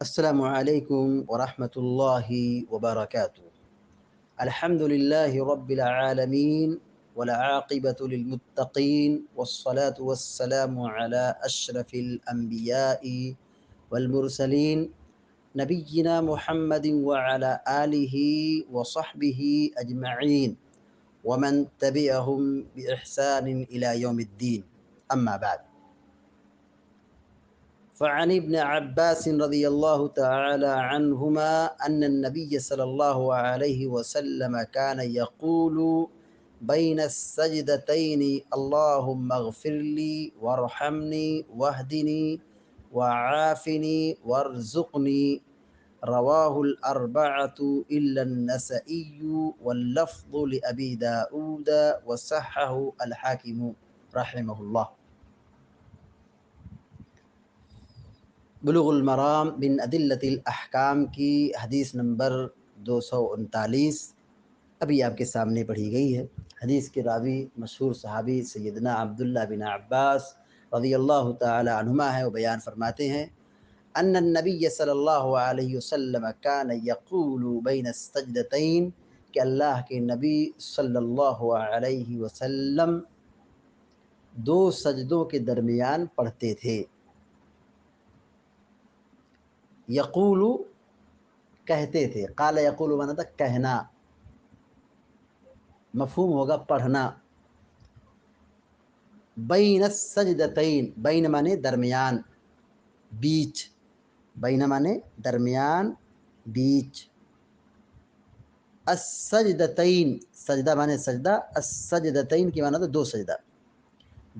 السلام عليكم ورحمة الله وبركاته. الحمد لله رب العالمين والعاقبة للمتقين والصلاة والسلام على أشرف الأنبياء والمرسلين نبينا محمد وعلى آله وصحبه أجمعين ومن تبعهم بإحسان إلى يوم الدين. أما بعد، فعن ابن عباس رضي الله تعالى عنهما أن النبي صلى الله عليه وسلم كان يقول بين السجدتين اللهم اغفر لي وارحمني واهدني وعافني وارزقني، رواه الأربعة إلا النسائي واللفظ لأبي داود وصححه الحاكم رحمه الله. بلوغ المرام من ادلت الاحکام کی حدیث نمبر 239 ابھی آپ کے سامنے پڑھی گئی ہے۔ حدیث کے راوی مشہور صحابی سیدنا عبداللہ بن عباس رضی اللہ تعالی عنہما ہے، وہ بیان فرماتے ہیں ان النبی صلی اللہ علیہ وسلم کان یقول بین السجدتین، کہ اللہ کے نبی صلی اللہ علیہ وسلم دو سجدوں کے درمیان پڑھتے تھے۔ یقول کہتے تھے، قال یقول مانا تھا کہنا، مفہوم ہوگا پڑھنا۔ بین السجدتین، بین مانے درمیان، بیچ، بین مانے درمیان، بیچ۔ السجدتین، سجدہ مانے سجدہ، السجدتین کی مانا تو دو سجدہ۔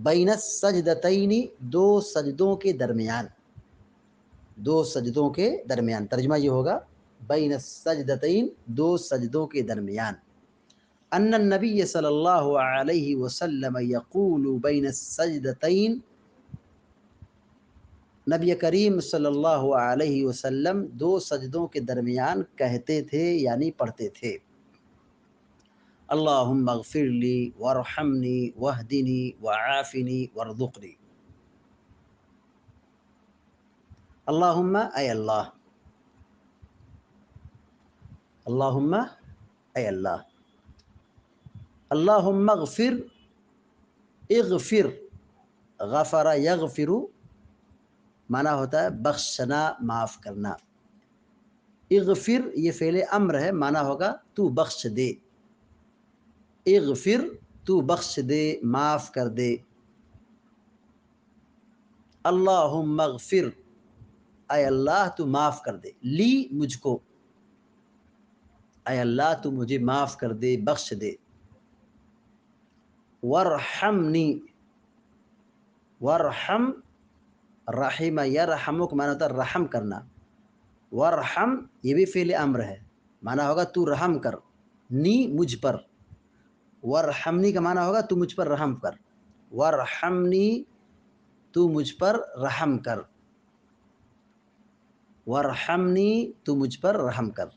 بین السجدتین، دو سجدوں کے درمیان، دو سجدوں کے درمیان، ترجمہ یہ ہوگا بین السجدتین، دو سجدوں کے درمیان۔ ان النبی صلی اللہ علیہ وسلم یقول بین السجدتین، نبی کریم صلی اللہ علیہ وسلم دو سجدوں کے درمیان کہتے تھے یعنی پڑھتے تھے، اللہم اغفر لی وارحمنی واہدنی وعافنی وارزقنی۔ اللہم اے اللہ، اللہم اے اللہ، اللہم اغفر، اغفر، غفر یغفر معنی ہوتا ہے بخشنا، معاف کرنا۔ اغفر یہ فعل امر ہے، معنی ہوگا تو بخش دے، اغفر تو بخش دے، معاف کر دے۔ اللہم اغفر، اے اللہ تو معاف کر دے، لی مجھ کو، اے اللہ تو مجھے معاف کر دے، بخش دے۔ وارحمنی، وارحم، رحم یرحمک معنی ہوتا ہے رحم کرنا، وارحم یہ بھی فعل امر ہے، معنی ہوگا تو رحم کر، نی مجھ پر، وارحمنی کا معنی ہوگا تو مجھ پر رحم کر، وارحمنی تو مجھ پر رحم کر، وارحمنی تو مجھ پر رحم کر۔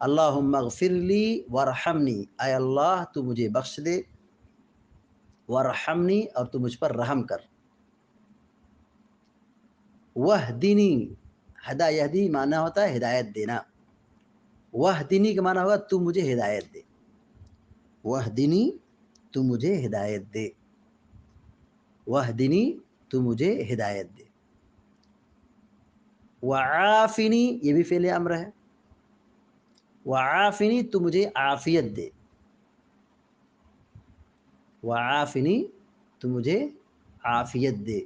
اللہم اغفر لی وارحمنی، اے اللہ تو مجھے بخش دے، وارحمنی اور تو مجھ پر رحم کر۔ وہدنی، ہدا یہدی معنی ہوتا ہے ہدایت دینا، وہدنی کا معنی ہوگا تو مجھے ہدایت دے، وہدنی تو مجھے ہدایت دے، وہدنی تو مجھے ہدایت دے۔ وعافنی یہ بھی فعل امر ہے، وعافنی تو مجھے عافیت دے، وعافنی تو مجھے عافیت دے۔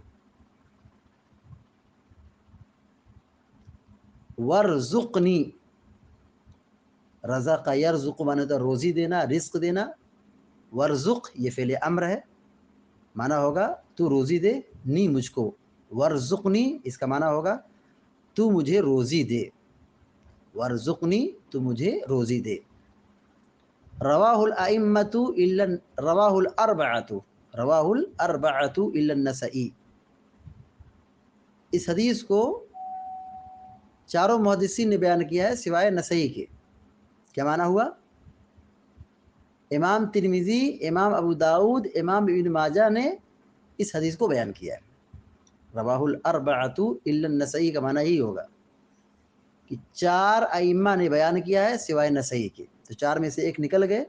ورزقنی، رزق یرزق معنی ہوتا ہے روزی دینا، رزق دینا، ورزق یہ فعل امر ہے، معنی ہوگا تو روزی دے، نی مجھ کو، ورزقنی اس کا معنی ہوگا تو مجھے روزی دے، ورزقنی تو مجھے روزی دے۔ رواہ الائمۃ الا، رواہ الاربعۃ، رواہ الاربعۃ الا النسائی، اس حدیث کو چاروں محدثین نے بیان کیا ہے سوائے نسائی کے۔ کیا معنی ہوا؟ امام ترمذی، امام ابو داؤد، امام ابن ماجہ نے اس حدیث کو بیان کیا ہے۔ رواہ الاربعۃ الا النسائی کا معنی ہی ہوگا، کہ 4 ائمہ نے بیان کیا ہے سوائے نسائی کے، تو 4 میں سے ایک نکل گئے،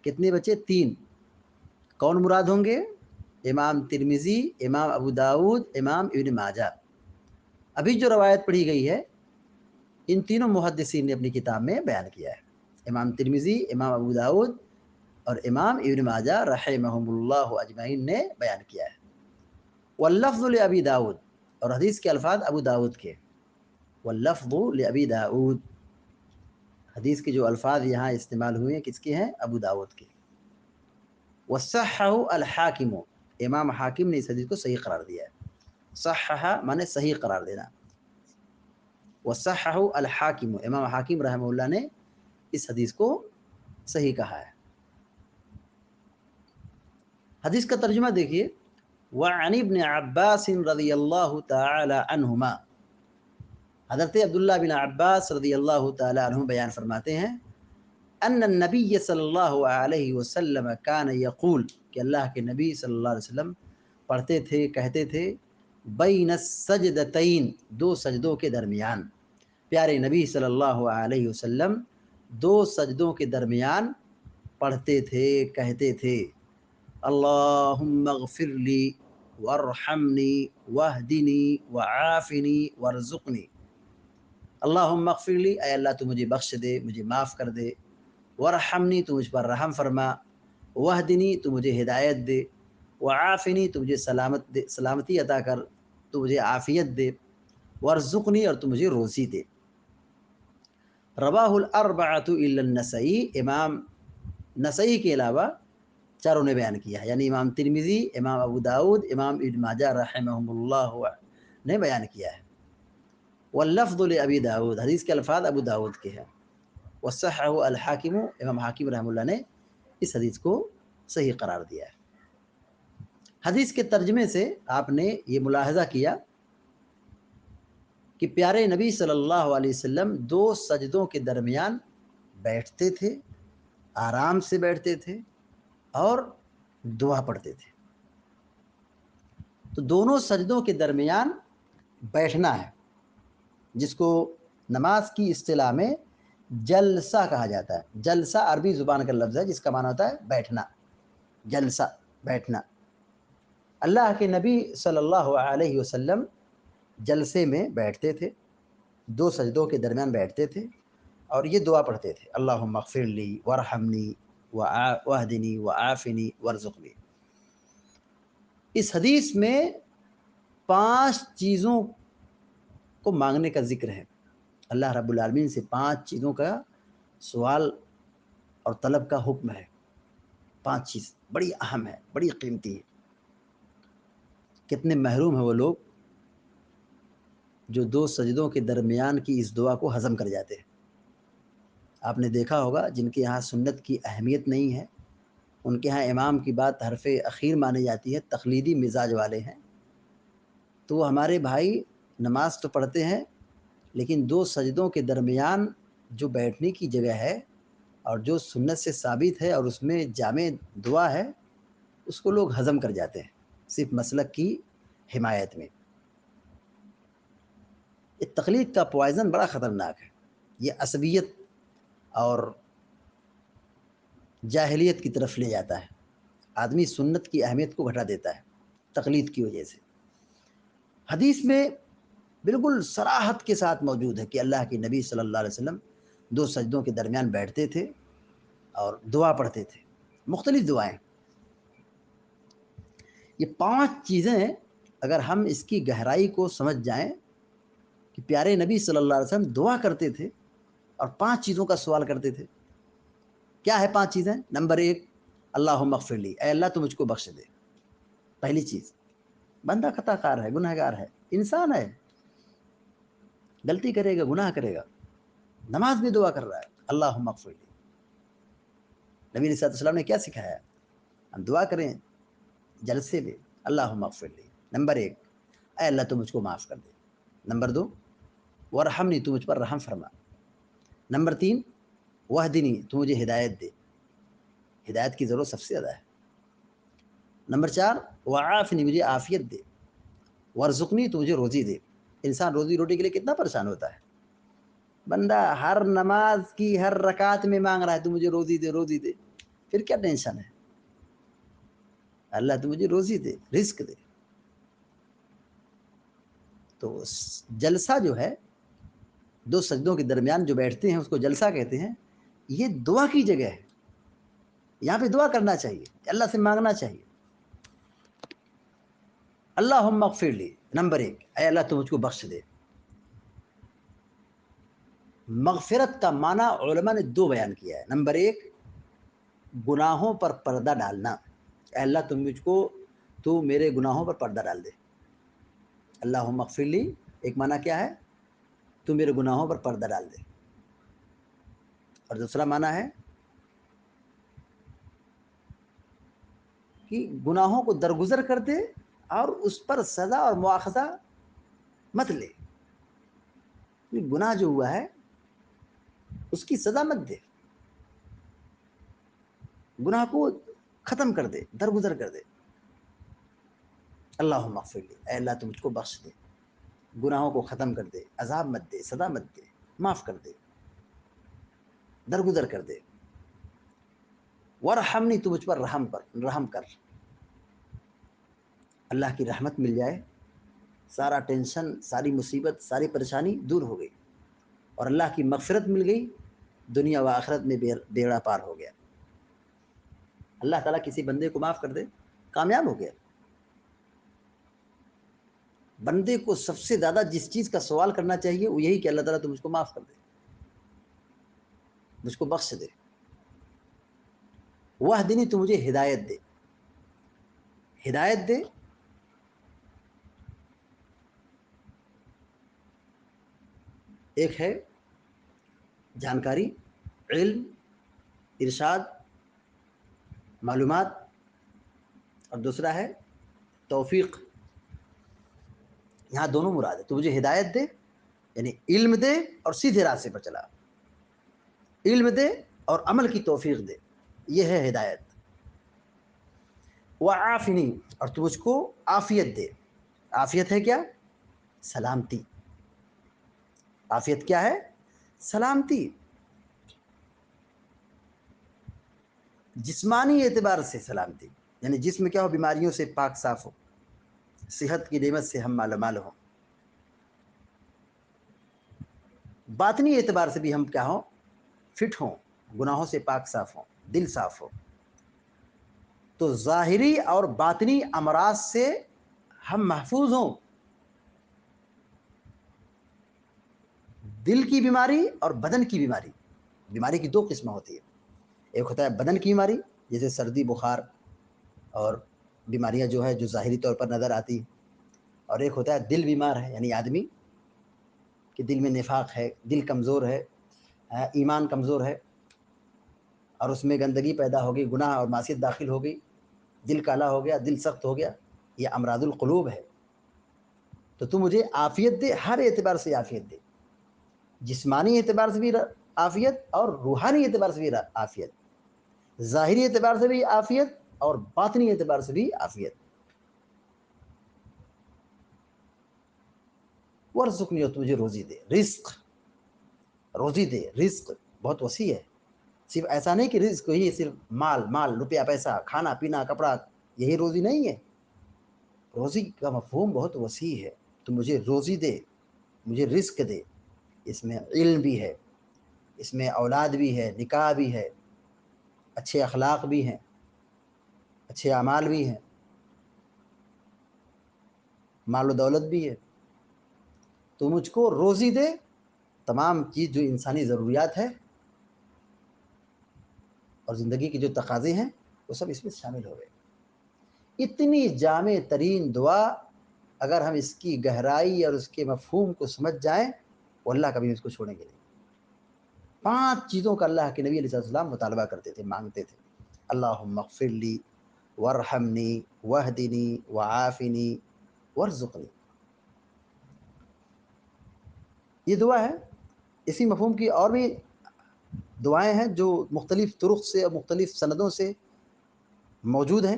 کتنے بچے؟ 3۔ کون مراد ہوں گے؟ امام ترمذی، امام ابو داؤد، امام ابن ماجہ۔ ابھی جو روایت پڑھی گئی ہے ان تینوں محدثین نے اپنی کتاب میں بیان کیا ہے، امام ترمذی، امام ابو داؤد اور امام ابن ماجہ رحمہم اللہ اجمعین نے بیان کیا ہے۔ واللفظ لابی داؤد، اور حدیث کے الفاظ ابو داؤد کے، واللفظ لابی داؤد، حدیث کے جو الفاظ یہاں استعمال ہوئے ہیں کس کے ہیں؟ ابو داؤد کے۔ وصححہ الحاکم، امام حاکم نے اس حدیث کو صحیح قرار دیا ہے۔ صححہ مانے صحیح قرار دینا، وصححہ الحاکم، امام حاکم رحمہ اللہ نے اس حدیث کو صحیح کہا ہے۔ حدیث کا ترجمہ دیکھیے، وعن ابن عباس رضی اللہ تعالی عنہما، حضرت عبداللہ بن عباس رضی اللہ تعالی عنہ بیان فرماتے ہیں، ان النبی صلی اللہ علیہ وسلم کان یقول، کہ اللہ کے نبی صلی اللہ علیہ وسلم پڑھتے تھے، کہتے تھے، بین السجدتین، 2 سجدوں کے درمیان، پیارے نبی صلی اللہ علیہ وسلم 2 سجدوں کے درمیان پڑھتے تھے، کہتے تھے، اللہم اغفر لی وارحمنی واہدنی وعافنی وارزقنی، اللہم اغفر لی، اے اللہ تو مجھے بخش دے، مجھے معاف کر دے، ورحمنی، تو مجھ پر رحم فرما، وہدنی، تو مجھے ہدایت دے، وعافنی، تو مجھے سلامتی عطا کر، تو مجھے عافیت دے، ورزقنی، اور تو مجھے روزی دے۔ رواہ الاربعۃ الا النسائی، امام نسائی کے علاوہ چاروں نے بیان کیا ہے، یعنی امام ترمذی، امام ابو داؤد، امام ابن ماجہ رحمہم اللہ نے بیان کیا ہے۔ واللفظ لابی داؤد، حدیث کے الفاظ ابو داؤد کے ہیں۔ وصححہ الحاکم، امام حاکم رحمہ اللہ نے اس حدیث کو صحیح قرار دیا ہے۔ حدیث کے ترجمے سے آپ نے یہ ملاحظہ کیا کہ پیارے نبی صلی اللہ علیہ وسلم 2 سجدوں کے درمیان بیٹھتے تھے، آرام سے بیٹھتے تھے اور دعا پڑھتے تھے۔ تو دونوں سجدوں کے درمیان بیٹھنا ہے، جس کو نماز کی اصطلاح میں جلسہ کہا جاتا ہے۔ جلسہ عربی زبان کا لفظ ہے جس کا معنی ہوتا ہے بیٹھنا، جلسہ، بیٹھنا۔ اللہ کے نبی صلی اللہ علیہ وسلم جلسے میں بیٹھتے تھے، 2 سجدوں کے درمیان بیٹھتے تھے اور یہ دعا پڑھتے تھے، اللہم اغفر لی وارحمنی واہدنی وعافنی وارزقنی۔ اس حدیث میں 5 چیزوں کو مانگنے کا ذکر ہے، اللہ رب العالمین سے 5 چیزوں کا سوال اور طلب کا حکم ہے۔ 5 چیز بڑی اہم ہے، بڑی قیمتی ہے۔ کتنے محروم ہیں وہ لوگ جو 2 سجدوں کے درمیان کی اس دعا کو ہضم کر جاتے ہیں۔ آپ نے دیکھا ہوگا جن کے یہاں سنت کی اہمیت نہیں ہے، ان کے ہاں امام کی بات حرف اخیر مانی جاتی ہے، تقلیدی مزاج والے ہیں، تو وہ ہمارے بھائی نماز تو پڑھتے ہیں لیکن 2 سجدوں کے درمیان جو بیٹھنے کی جگہ ہے اور جو سنت سے ثابت ہے اور اس میں جامع دعا ہے، اس کو لوگ ہضم کر جاتے ہیں صرف مسلک کی حمایت میں۔ یہ تقلید کا پوائزن بڑا خطرناک ہے، یہ عصبیت اور جاہلیت کی طرف لے جاتا ہے، آدمی سنت کی اہمیت کو گھٹا دیتا ہے تقلید کی وجہ سے۔ حدیث میں بالکل صراحت کے ساتھ موجود ہے کہ اللہ کے نبی صلی اللہ علیہ وسلم 2 سجدوں کے درمیان بیٹھتے تھے اور دعا پڑھتے تھے، مختلف دعائیں۔ یہ 5 چیزیں اگر ہم اس کی گہرائی کو سمجھ جائیں کہ پیارے نبی صلی اللہ علیہ وسلم دعا کرتے تھے اور 5 چیزوں کا سوال کرتے تھے۔ کیا ہے 5 چیزیں؟ نمبر 1، اللہم اغفر لی، اے اللہ تو مجھ کو بخش دے۔ پہلی چیز، بندہ خطا کار ہے، گناہ گار ہے، انسان ہے، غلطی کرے گا، گناہ کرے گا، نماز میں دعا کر رہا ہے، اللہم اغفر لی۔ نبی علیہ السلام نے کیا سکھایا؟ ہم دعا کریں جلسے میں، اللہم اغفر لی، نمبر 1، اے اللہ تو مجھ کو معاف کر دے۔ نمبر 2، ورحمنی، تو مجھ پر رحم فرما۔ نمبر 3، وہدنی، تو مجھے ہدایت دے، ہدایت کی ضرورت سب سے زیادہ ہے۔ نمبر 4، وعافنی، مجھے عافیت دے، ورزقنی، تو مجھے روزی دے۔ انسان روزی روٹی کے لیے کتنا پریشان ہوتا ہے، بندہ ہر نماز کی ہر رکعت میں مانگ رہا ہے تو مجھے روزی دے روزی دے، پھر کیا ٹینشن ہے؟ اللہ تو مجھے روزی دے، رزق دے۔ تو جلسہ جو ہے، دو سجدوں کے درمیان جو بیٹھتے ہیں اس کو جلسہ کہتے ہیں۔ یہ دعا کی جگہ ہے، یہاں پہ دعا کرنا چاہیے، اللہ سے مانگنا چاہیے۔ اللہم اغفر لی، نمبر 1، اے اللہ تو مجھ کو بخش دے۔ مغفرت کا معنی علماء نے 2 بیان کیا ہے۔ نمبر 1، گناہوں پر پردہ ڈالنا، اے اللہ تو میرے گناہوں پر پردہ ڈال دے۔ اللہم اغفر لی ایک معنی کیا ہے؟ تو میرے گناہوں پر پردہ ڈال دے۔ اور دوسرا معنی ہے کہ گناہوں کو درگزر کر دے اور اس پر سزا اور مواخذہ مت لے، گناہ جو ہوا ہے اس کی سزا مت دے، گناہ کو ختم کر دے، درگزر کر دے۔ اللہم اغفر لی، اے اللہ تو مجھ کو بخش دے، گناہوں کو ختم کر دے، عذاب مت دے، سزا مت دے، معاف کر دے، درگزر کر دے۔ ورحمنی، تو مجھ پر رحم کر، اللہ کی رحمت مل جائے، سارا ٹینشن، ساری مصیبت، ساری پریشانی دور ہو گئی، اور اللہ کی مغفرت مل گئی، دنیا و آخرت میں بیڑا پار ہو گیا۔ اللہ تعالیٰ کسی بندے کو معاف کر دے، کامیاب ہو گیا۔ بندے کو سب سے زیادہ جس چیز کا سوال کرنا چاہیے وہ یہی کہ اللہ تعالیٰ تو مجھ کو معاف کر دے، مجھ کو بخش دے۔ واہدنی، تو مجھے ہدایت دے، ہدایت دے۔ ایک ہے جانکاری، علم، ارشاد، معلومات، اور دوسرا ہے توفیق۔ یہاں دونوں مراد ہے۔ تو مجھے ہدایت دے یعنی علم دے اور سیدھے راستے پر چلا، علم دے اور عمل کی توفیق دے، یہ ہے ہدایت۔ وعافنی، اور تو مجھ کو عافیت دے۔ عافیت ہے کیا؟ سلامتی۔ عافیت کیا ہے؟ سلامتی۔ جسمانی اعتبار سے سلامتی، یعنی جسم کیا ہو؟ بیماریوں سے پاک صاف ہو، صحت کی نعمت سے ہم مالا مال ہوں۔ باطنی اعتبار سے بھی ہم کیا ہوں؟ فٹ ہوں، گناہوں سے پاک صاف ہوں، دل صاف ہو۔ تو ظاہری اور باطنی امراض سے ہم محفوظ ہوں۔ دل کی بیماری اور بدن کی بیماری، بیماری کی 2 قسمیں ہوتی ہے۔ ایک ہوتا ہے بدن کی بیماری، جیسے سردی، بخار اور بیماریاں جو ہے جو ظاہری طور پر نظر آتی، اور ایک ہوتا ہے دل بیمار ہے، یعنی آدمی کہ دل میں نفاق ہے، دل کمزور ہے، ایمان کمزور ہے، اور اس میں گندگی پیدا ہو گئی، گناہ اور معصیت داخل ہو گئی، دل کالا ہو گیا، دل سخت ہو گیا، یہ امراض القلوب ہے۔ تو مجھے عافیت دے، ہر اعتبار سے عافیت دے، جسمانی اعتبار سے بھی عافیت اور روحانی اعتبار سے بھی عافیت، ظاہری اعتبار سے بھی عافیت اور باطنی اعتبار سے بھی عافیت۔ ورزقنی، اور مجھے روزی دے، رزق، روزی دے، رزق بہت وسیع ہے۔ صرف ایسا نہیں کہ رزق ہی صرف مال روپیہ پیسہ، کھانا پینا کپڑا، یہی روزی نہیں ہے۔ روزی کا مفہوم بہت وسیع ہے۔ تو مجھے روزی دے، مجھے رزق دے، اس میں علم بھی ہے، اس میں اولاد بھی ہے، نکاح بھی ہے، اچھے اخلاق بھی ہیں، اچھے اعمال بھی ہیں، مال و دولت بھی ہے۔ تو مجھ کو روزی دے، تمام چیز جو انسانی ضروریات ہے اور زندگی کے جو تقاضے ہیں وہ سب اس میں شامل ہو گئے۔ اتنی جامع ترین دعا، اگر ہم اس کی گہرائی اور اس کے مفہوم کو سمجھ جائیں وہ اللہ کبھی اس کو چھوڑیں گے نہیں۔ 5 چیزوں کا اللہ کے نبی علیہ السلام مطالبہ کرتے تھے، مانگتے تھے۔ اللہم اغفر لی، ورحمنی، واہدنی، وعافنی، ورزقنی۔ یہ دعا ہے۔ اسی مفہوم کی اور بھی دعائیں ہیں جو مختلف طرق سے اور مختلف سندوں سے موجود ہیں،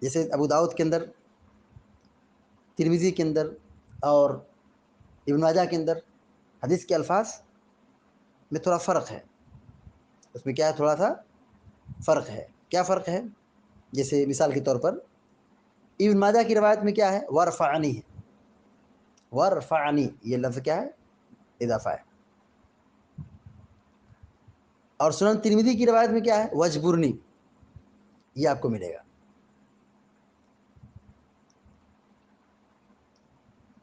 جیسے ابو داؤد کے اندر، ترمذی کے اندر اور ابن ماجہ کے اندر حدیث کے الفاظ میں تھوڑا فرق ہے، اس میں کیا ہے، تھوڑا سا فرق ہے. کیا فرق ہے؟ جیسے مثال کے طور پر ابن ماجہ کی روایت میں کیا ہے، ورفعنی ہے، ورفعنی یہ لفظ کیا ہے، اضافہ ہے. اور سنن ترمذی کی روایت میں کیا ہے، وجبرنی، یہ آپ کو ملے گا.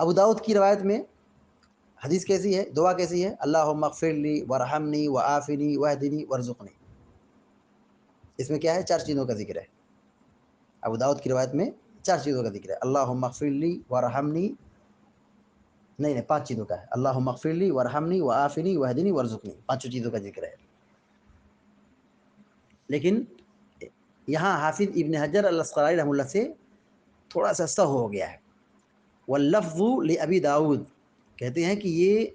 ابو داؤد کی روایت میں حدیث کیسی ہے، دعا کیسی ہے، اللہم اغفر لی ورحمنی وعافنی واہدنی وارزقنی. اس میں کیا ہے، 4 چیزوں کا ذکر ہے. ابو داؤد کی روایت میں 4 چیزوں کا ذکر ہے، اللہم اغفر لی ورحمنی، نہیں 5 چیزوں کا ہے، اللہم اغفر لی ورحمنی وعافنی واہدنی وارزقنی، 5 چیزوں کا ذکر ہے. لیکن یہاں حافظ ابن حجر الاسقلانی رحمہ اللہ سے تھوڑا سا سہو ہو گیا ہے. واللفظ لابی داؤد، کہتے ہیں کہ یہ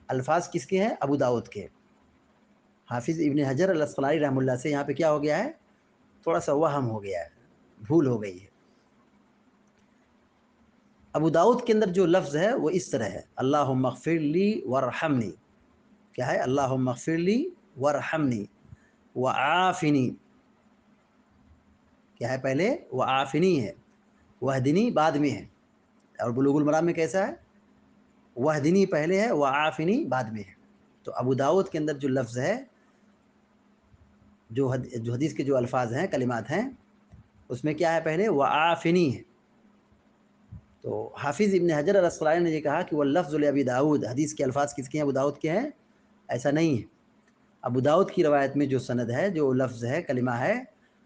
الفاظ کس کے ہیں، ابو داؤد کے. حافظ ابن حجر الاسقلانی رحمہ اللہ سے یہاں پہ کیا ہو گیا ہے، تھوڑا سا وہم ہو گیا ہے، بھول ہو گئی ہے. ابو داؤد کے اندر جو لفظ ہے وہ اس طرح ہے، اللہم اغفر لی ورحمنی، کیا ہے، اللہم اغفر لی ورحمنی وعافنی، کیا ہے، پہلے وعافنی ہے، وہدنی بعد میں ہے. اور بلوغ المرام میں کیسا ہے، وہدنی پہلے ہے، وعافنی بعد میں ہے. تو ابو داؤد کے اندر جو لفظ ہے، جو حدیث کے جو الفاظ ہیں، کلمات ہیں، اس میں کیا ہے، پہلے وعافنی ہے. تو حافظ ابن حجر الاسقلانی نے یہ کہا کہ وہ لفظ لابی داؤد، حدیث کے الفاظ کس کے ہیں، ابو داؤد کے ہیں، ایسا نہیں ہے. ابو داؤد کی روایت میں جو سند ہے، جو لفظ ہے، کلمہ ہے،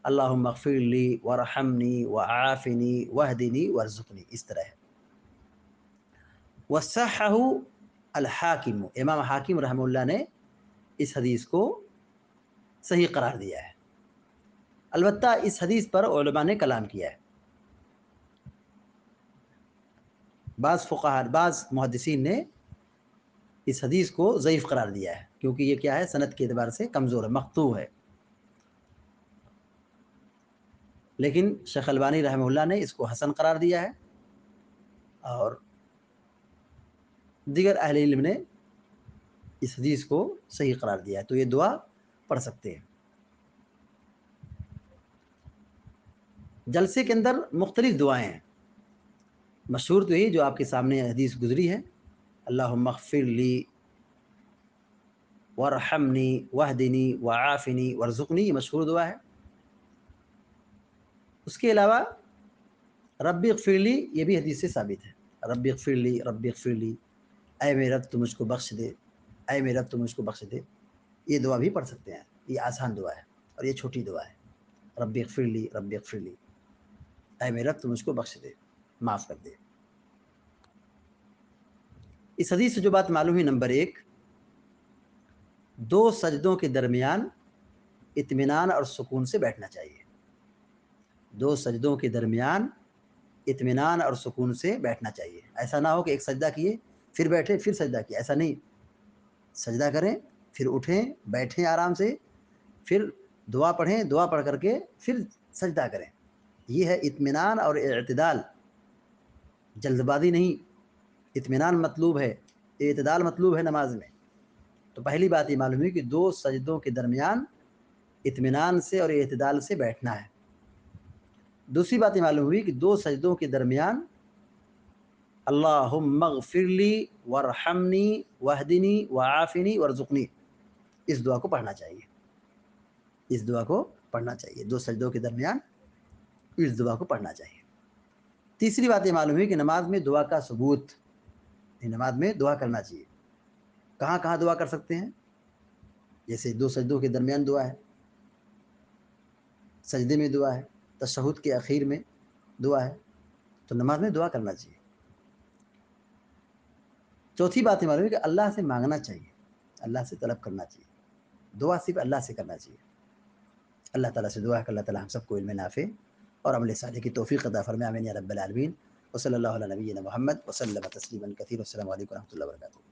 اللہم اغفر لی ورحمنی وعافنی واہدنی وارزقنی، اس طرح ہے. وصححہ الحاکم، امام حاکم رحمہ اللہ نے اس حدیث کو صحیح قرار دیا ہے. البتہ اس حدیث پر علماء نے کلام کیا ہے. بعض فقہاء، بعض محدثین نے اس حدیث کو ضعیف قرار دیا ہے، کیونکہ یہ کیا ہے، سند کے اعتبار سے کمزور ہے، مقطوع ہے. لیکن شیخ البانی رحمہ اللہ نے اس کو حسن قرار دیا ہے، اور دیگر اہل علم نے اس حدیث کو صحیح قرار دیا ہے. تو یہ دعا پڑھ سکتے ہیں. جلسے کے اندر مختلف دعائیں ہیں، مشہور تو یہی جو آپ کے سامنے حدیث گزری ہے، اللہم اغفر لی ورحمنی واہدنی وعافنی وارزقنی، یہ مشہور دعا ہے. اس کے علاوہ رب اغفر لی، یہ بھی حدیث سے ثابت ہے، رب اغفر لی، رب اغفر لی، اے میرے رب تو مجھ کو بخش دے، اے میرے رب تو مجھ کو بخش دے. یہ دعا بھی پڑھ سکتے ہیں، یہ آسان دعا ہے اور یہ چھوٹی دعا ہے، رب اغفر لی، رب اغفر لی، اے میرے رب تو مجھ کو بخش دے، معاف کر دے. اس حدیث سے جو بات معلوم ہے، نمبر 1، 2 سجدوں کے درمیان اطمینان اور سکون سے بیٹھنا چاہیے. 2 سجدوں کے درمیان اطمینان اور سکون سے بیٹھنا چاہیے. ایسا نہ ہو کہ ایک سجدہ کیے پھر بیٹھے پھر سجدہ کیے، ایسا نہیں. سجدہ کریں، پھر اٹھیں، بیٹھیں آرام سے، پھر دعا پڑھیں، دعا پڑھ کر کے پھر سجدہ کریں. یہ ہے اطمینان اور اعتدال، جلد بازی نہیں. اطمینان مطلوب ہے، اعتدال مطلوب ہے نماز میں. تو پہلی بات یہ معلوم ہوئی کہ 2 سجدوں کے درمیان اطمینان سے اور اعتدال سے بیٹھنا ہے. دوسری بات یہ معلوم ہوئی کہ 2 سجدوں کے درمیان اللہم اغفر لی ورحمنی واہدنی وعافنی وارزقنی، اس دعا کو پڑھنا چاہیے. اس دعا کو پڑھنا چاہیے، 2 سجدوں کے درمیان اس دعا کو پڑھنا چاہیے. تیسری بات یہ معلوم ہوئی کہ نماز میں دعا کا ثبوت، نماز میں دعا کرنا چاہیے. کہاں کہاں دعا کر سکتے ہیں؟ جیسے 2 سجدوں کے درمیان دعا ہے، سجدے میں دعا ہے، تشہد کے اخیر میں دعا ہے. تو نماز میں دعا کرنا چاہیے. چوتھی بات یہ معلوم ہے کہ اللہ سے مانگنا چاہیے، اللہ سے طلب کرنا چاہیے. دعا صرف اللہ سے کرنا چاہیے. اللہ تعالیٰ سے دعا ہے کہ اللہ تعالیٰ ہم سب کو علم نافع اور عمل صالح کی توفیق عطا فرمائے، آمین یا رب العالمین. وصلی اللہ علی نبینا محمد وسلم تسلیما کثیرا. السلام علیکم و رحمۃ اللہ وبرکاتہ.